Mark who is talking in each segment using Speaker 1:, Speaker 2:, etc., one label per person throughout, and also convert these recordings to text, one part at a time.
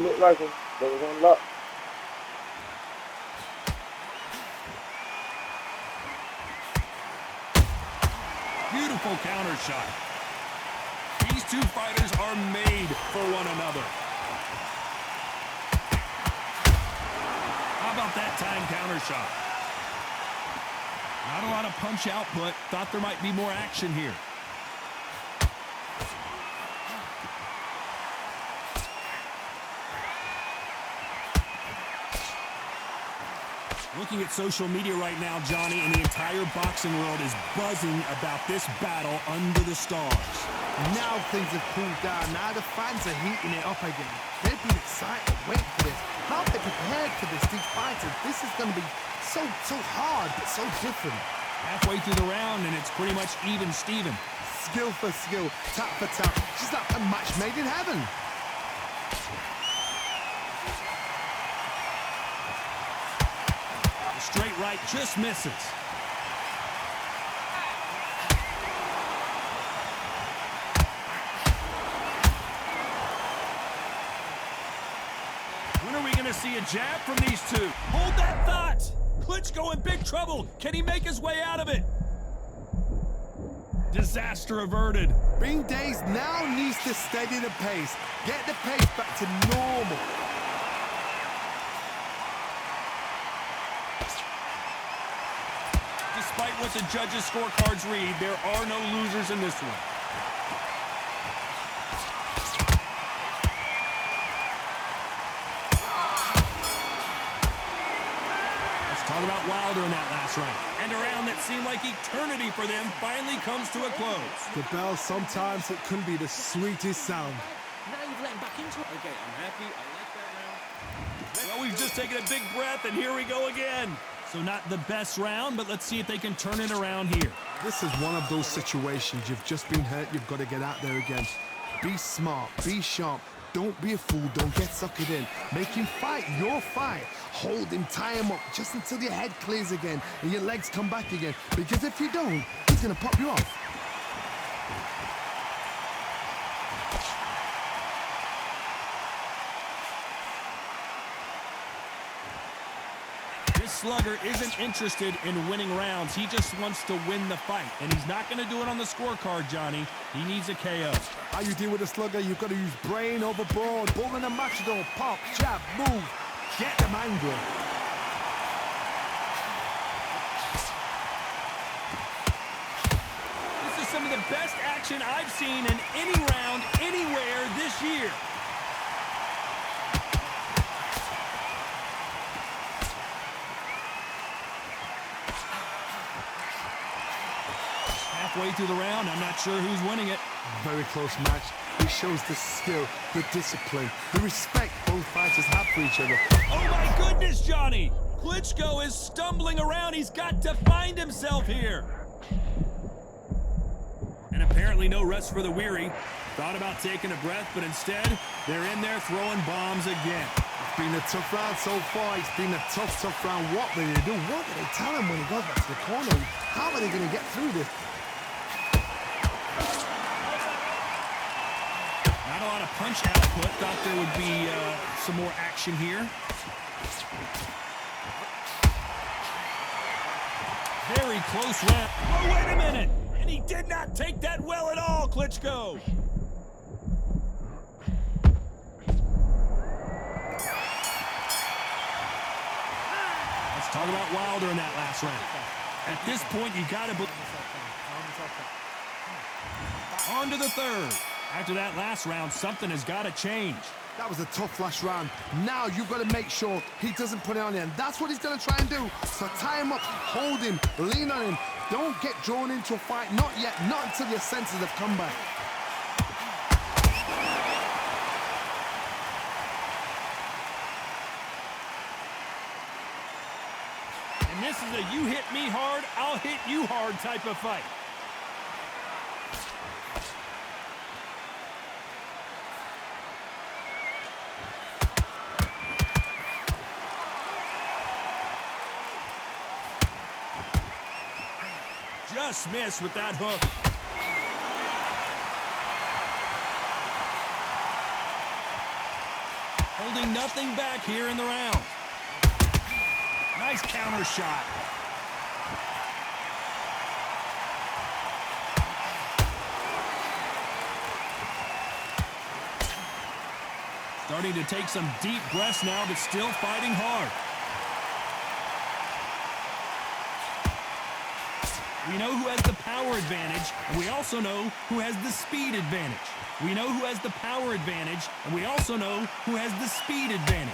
Speaker 1: looked like him. That was unlocked.
Speaker 2: Beautiful counter shot. These two fighters are made for one another. How about that time counter shot? Not a lot of punch output. Thought there might be more action here. Looking at social media right now, Johnny, and the entire boxing world is buzzing about this battle under the stars.
Speaker 3: Now things have cooled down. Now the fans are heating it up again. They've been excited, waiting for this. How they prepared for this, these fighters. This is going to be so hard, but so different.
Speaker 2: Halfway through the round, and it's pretty much even Steven.
Speaker 3: Skill for skill, tap for tap. Just like a match made in heaven.
Speaker 2: Straight right just misses. When are we going to see a jab from these two? Hold that thought! Klitschko in big trouble. Can he make his way out of it? Disaster averted.
Speaker 3: Bing Days now needs to steady the pace. Get the pace back to normal.
Speaker 2: Despite what the judges' scorecards read, there are no losers in this one. Let's talk about Wilder in that last round. And a round that seemed like eternity for them finally comes to a close.
Speaker 3: The bell, sometimes it can be the sweetest sound.
Speaker 4: Now you've let him back into it. Okay, I'm happy. I like that round.
Speaker 2: Well, we've just taken a big breath, and here we go again. So not the best round, but let's see if they can turn it around here.
Speaker 3: This is one of those situations. You've just been hurt. You've got to get out there again. Be smart. Be sharp. Don't be a fool. Don't get suckered in. Make him fight your fight. Hold him, tie him up just until your head clears again and your legs come back again. Because if you don't, he's going to pop you off.
Speaker 2: This slugger isn't interested in winning rounds. He just wants to win the fight. And he's not going to do it on the scorecard, Johnny. He needs a KO.
Speaker 3: How you deal with a slugger, you've got to use brain over broad. Bull in a matador. Pop, jab, move. Get them angry.
Speaker 2: This is some of the best action I've seen in any round, anywhere this year. Halfway through the round, I'm not sure who's winning it.
Speaker 3: Very close match. It shows the skill, the discipline, the respect both fighters have for each other.
Speaker 2: Oh my goodness, Johnny! Klitschko is stumbling around. He's got to find himself here. And apparently no rest for the weary. Thought about taking a breath, but instead, they're in there throwing bombs again.
Speaker 3: It's been a tough round so far. It's been a tough round. What will they do? What will they tell him when he goes back to the corner? How are they going to get through this?
Speaker 2: Not a lot of punch output. Thought there would be some more action here. Very close round. Oh, wait a minute! And he did not take that well at all, Klitschko! Let's talk about Wilder in that last round. At this point, you gotta believe. On to the third. After that last round, something has got to change.
Speaker 3: That was a tough last round. Now you've got to make sure he doesn't put it on you. And that's what he's going to try and do. So tie him up, hold him, lean on him. Don't get drawn into a fight. Not yet. Not until your senses have come back.
Speaker 2: And this is a you hit me hard, I'll hit you hard type of fight. Just missed with that hook. Holding nothing back here in the round. Nice counter shot. Starting to take some deep breaths now, but still fighting hard. We know who has the power advantage, and we also know who has the speed advantage. We know who has the power advantage, and we also know who has the speed advantage.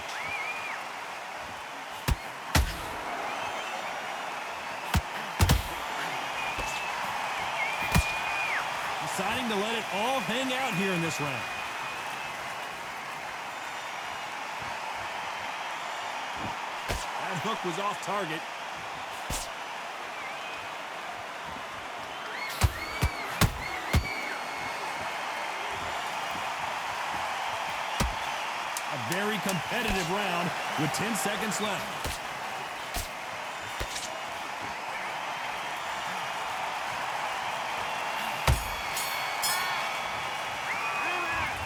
Speaker 2: Deciding to let it all hang out here in this round. That hook was off target. A very competitive round with 10 seconds left.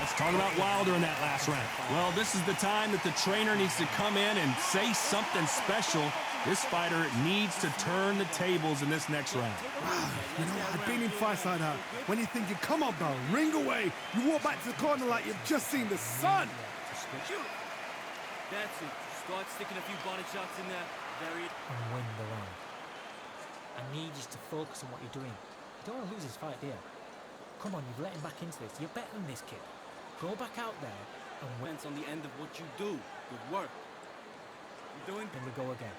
Speaker 2: Let's talk about Wilder in that last round. Well, this is the time that the trainer needs to come in and say something special. This fighter needs to turn the tables in this next round.
Speaker 3: You know, I've been in fights like that. When you're thinking, come on, bro, ring away. You walk back to the corner like you've just seen the sun.
Speaker 4: That's it. Start sticking a few body shots in there.
Speaker 1: And win the round. I need you to focus on what you're doing. You don't want to lose this fight, do you? Come on, you've let him back into this. You're better than this kid. Go back out there and win.
Speaker 4: Depends on the end of what you do. Good work. You doing?
Speaker 1: Then we go again.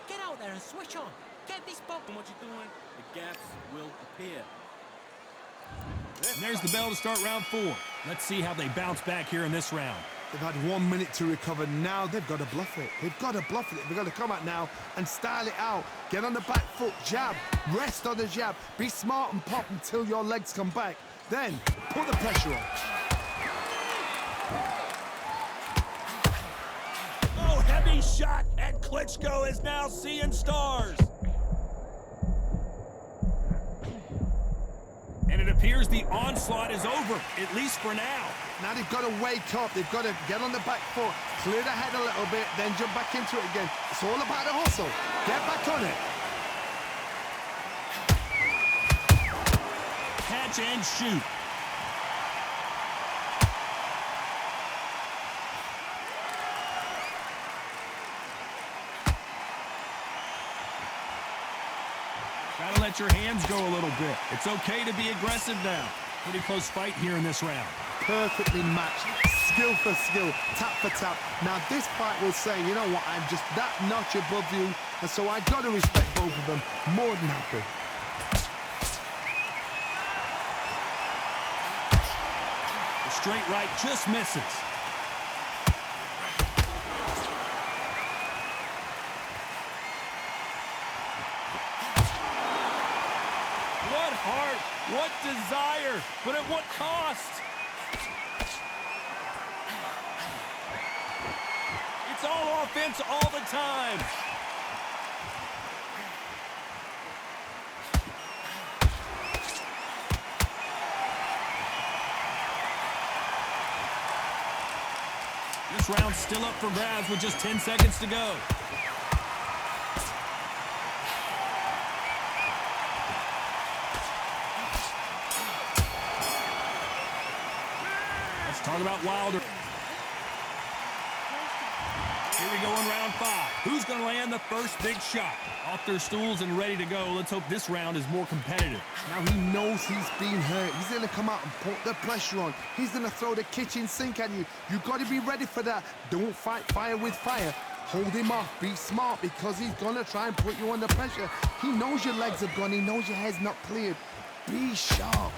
Speaker 1: Get out there and switch on. Get this ball.
Speaker 4: What you're doing, the gaps will appear.
Speaker 2: And there's the bell to start round 4. Let's see how they bounce back here in this round.
Speaker 3: They've had 1 minute to recover. Now they've got to bluff it. They've got to bluff it. They've got to come out now and style it out. Get on the back foot, jab, rest on the jab. Be smart and pop until your legs come back. Then put the pressure on.
Speaker 2: Oh, heavy shot, and Klitschko is now seeing stars. And it appears the onslaught is over, at least for now.
Speaker 3: Now they've got to wake up. They've got to get on the back foot, clear the head a little bit, then jump back into it again. It's all about the hustle. Get back on it.
Speaker 2: Catch and shoot. Gotta let your hands go a little bit. It's okay to be aggressive now. Pretty close fight here in this round.
Speaker 3: Perfectly matched, skill for skill, tap for tap. Now this fight will say, you know what, I'm just that notch above you, and so I got to respect both of them. More than happy.
Speaker 2: The straight right just misses. What heart, what desire, but at what cost? It's all offense all the time. This round's still up for grabs with just 10 seconds to go. Let's talk about Wilder. Here we go in round 5. Who's going to land the first big shot? Off their stools and ready to go. Let's hope this round is more competitive.
Speaker 3: Now he knows he's been hurt. He's going to come out and put the pressure on. He's going to throw the kitchen sink at you. You've got to be ready for that. Don't fight fire with fire. Hold him off. Be smart because he's going to try and put you under pressure. He knows your legs have gone. He knows your head's not cleared. Be sharp.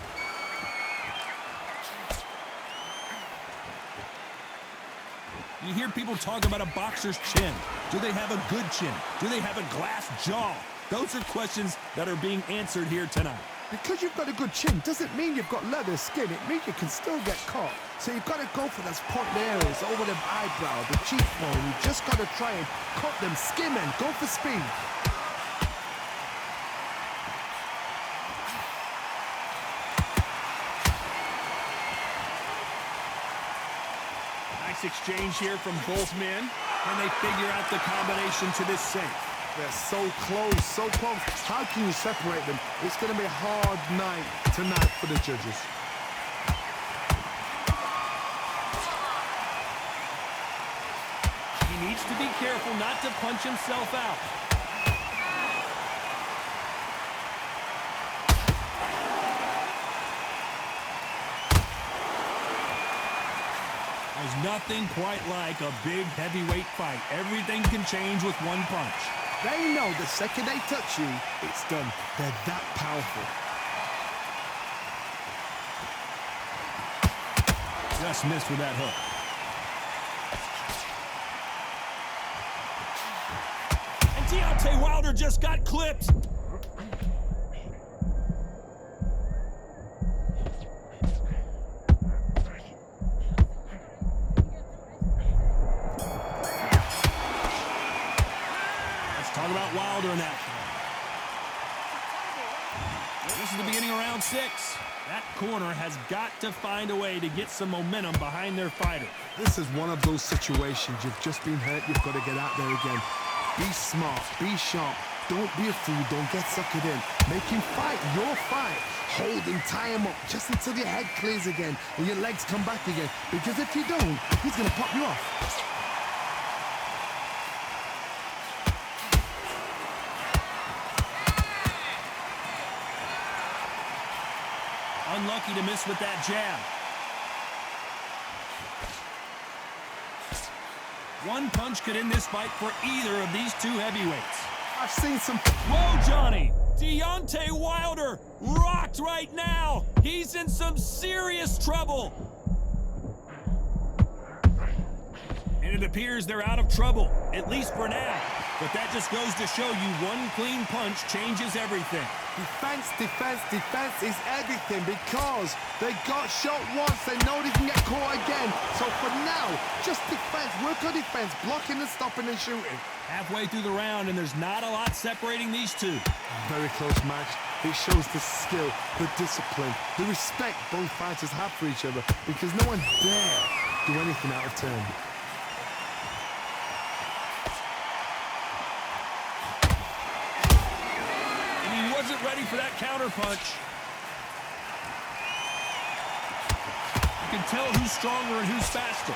Speaker 2: You hear people talk about a boxer's chin. Do they have a good chin? Do they have a glass jaw? Those are questions that are being answered here tonight.
Speaker 3: Because you've got a good chin doesn't mean you've got leather skin. It means you can still get caught. So you've got to go for those point areas over the eyebrow, the cheekbone. You've just got to try and cut them, skim and go for speed.
Speaker 2: Nice Nice exchange here from both men. And they figure out the combination to this safe.
Speaker 3: They're so close, so close. How can you separate them? It's going to be a hard night tonight for the judges.
Speaker 2: He needs to be careful not to punch himself out. There's nothing quite like a big heavyweight fight. Everything can change with one punch.
Speaker 3: They know the second they touch you, it's done. They're that powerful.
Speaker 2: Just missed with that hook. And Deontay Wilder just got clipped. Talk about Wilder in that. This is the beginning of round 6. That corner has got to find a way to get some momentum behind their fighter.
Speaker 3: This is one of those situations. You've just been hurt. You've got to get out there again. Be smart. Be sharp. Don't be a fool. Don't get suckered in. Make him fight your fight. Hold him, tie him up just until your head clears again and your legs come back again. Because if you don't, he's going to pop you off.
Speaker 2: Unlucky to miss with that jab. One punch could end this fight for either of these two heavyweights.
Speaker 3: I've seen some...
Speaker 2: Whoa, Johnny! Deontay Wilder rocked right now! He's in some serious trouble! And it appears they're out of trouble, at least for now. But that just goes to show you one clean punch changes everything.
Speaker 3: Defense, defense, defense is everything because they got shot once. They know they can get caught again. So for now, just defense. Work on defense, blocking and stopping and shooting.
Speaker 2: Halfway through the round, and there's not a lot separating these two.
Speaker 3: Very close match. It shows the skill, the discipline, the respect both fighters have for each other because no one dare do anything out of turn.
Speaker 2: Wasn't ready for that counter punch. You can tell who's stronger and who's faster.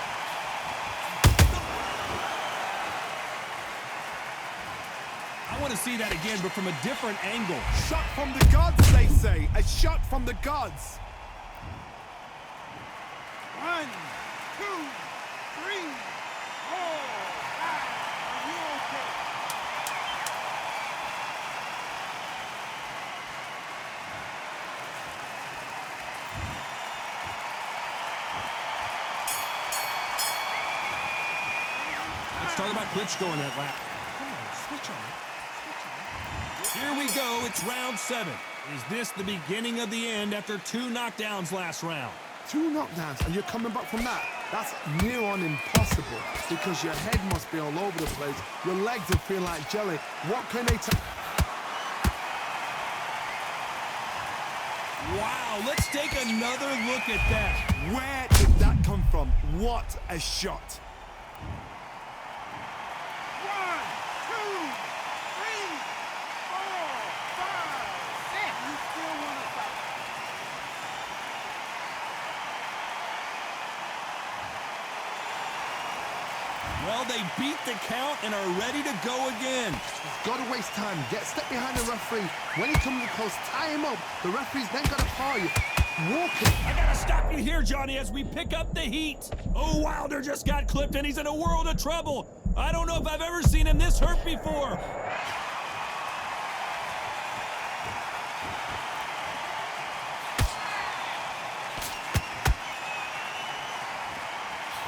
Speaker 2: I want to see that again, but from a different angle.
Speaker 3: Shot from the gods, they say. A shot from the gods.
Speaker 4: 1, 2, 3, 4, 5. Are you okay?
Speaker 2: Let's talk about Klitschko in that lap.
Speaker 1: Come on, switch on.
Speaker 2: Here we go. It's round 7. Is this the beginning of the end after 2 knockdowns last round?
Speaker 3: 2 knockdowns and you're coming back from that. That's near on impossible because your head must be all over the place. Your legs will feel like jelly. What can they tell?
Speaker 2: Wow, let's take another look at that.
Speaker 3: Where did that come from? What a shot.
Speaker 4: 1, 2, 3, 4, 5, 6. You still want to fight?
Speaker 2: Well, they beat the count and are ready to go again.
Speaker 3: Got to waste time. Get step behind the referee. When he comes close, tie him up. The referee's then got to call you. Walk it.
Speaker 2: I gotta stop you here, Johnny, as we pick up the heat. Oh, Wilder just got clipped and he's in a world of trouble. I don't know if I've ever seen him this hurt before.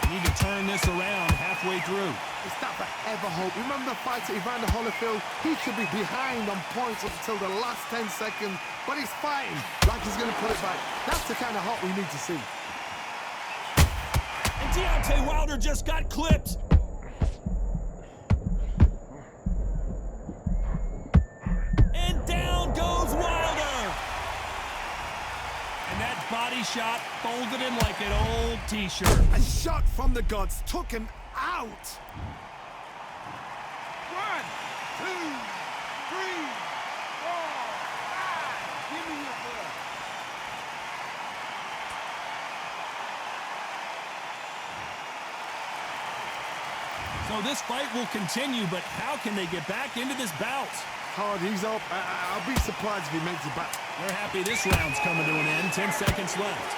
Speaker 2: Need to turn this around halfway through.
Speaker 3: It's not forever hope. Remember the fight at Evander Holyfield? He could be behind on points up until the last 10 seconds, but he's fighting like he's going to put it back. That's the kind of hope we need to see.
Speaker 2: And Deontay Wilder just got clipped. And down goes Wilder. And that body body shot folded in like an old T-shirt.
Speaker 3: A shot from the gods took him out.
Speaker 4: 1, 2, 3, 4, 5. Give me your blood.
Speaker 2: So this fight will continue, but how can they get back into this bout?
Speaker 3: Hard, he's up. I'll be surprised if he makes it back.
Speaker 2: They're happy this round's coming to an end. 10 seconds left.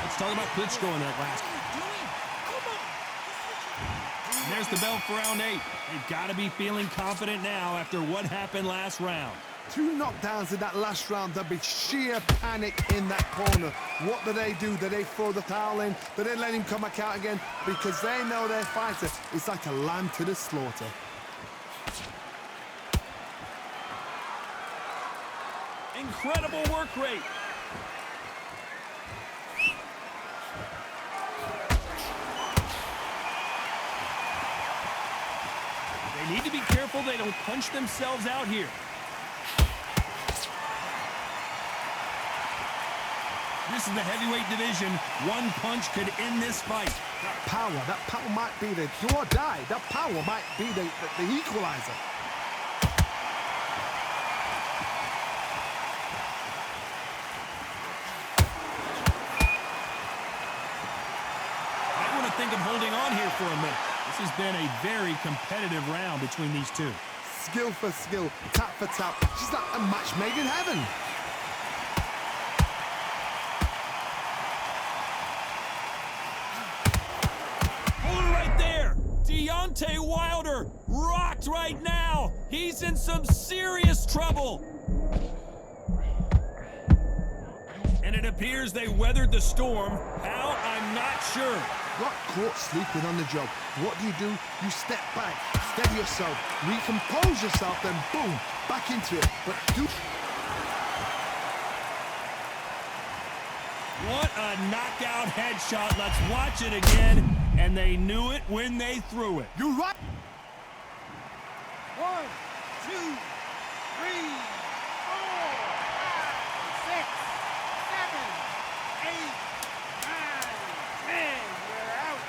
Speaker 2: Let's talk about Klitschko in that last. And there's the bell for round 8. They've got to be feeling confident now after what happened last round.
Speaker 3: 2 knockdowns in that last round. There'll be sheer panic in that corner. What do? Do they throw the towel in? Do they let him come back out again? Because they know their fighter is like a lamb to the slaughter.
Speaker 2: Incredible work rate. They need to be careful they don't punch themselves out here. This is the heavyweight division. One punch could end this fight.
Speaker 3: That power might be the do or die. That power might be the equalizer.
Speaker 2: I want to think of holding on here for a minute. This has been a very competitive round between these two.
Speaker 3: Skill for skill, tap for tap. She's like a match made in heaven.
Speaker 2: Deontay Wilder rocked right now. He's in some serious trouble. And it appears they weathered the storm. How? I'm not sure.
Speaker 3: Got caught sleeping on the job. What do? You step back, steady yourself, recompose yourself, then boom, back into it. But do...
Speaker 2: What a knockout headshot. Let's watch it again. And they knew it when they threw it.
Speaker 3: You're right.
Speaker 4: 1, 2, 3, 4, 5, 6, 7, 8, 9, 10. You're out.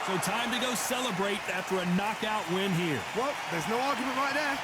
Speaker 2: So time to go celebrate after a knockout win here.
Speaker 3: Well, there's no argument right there.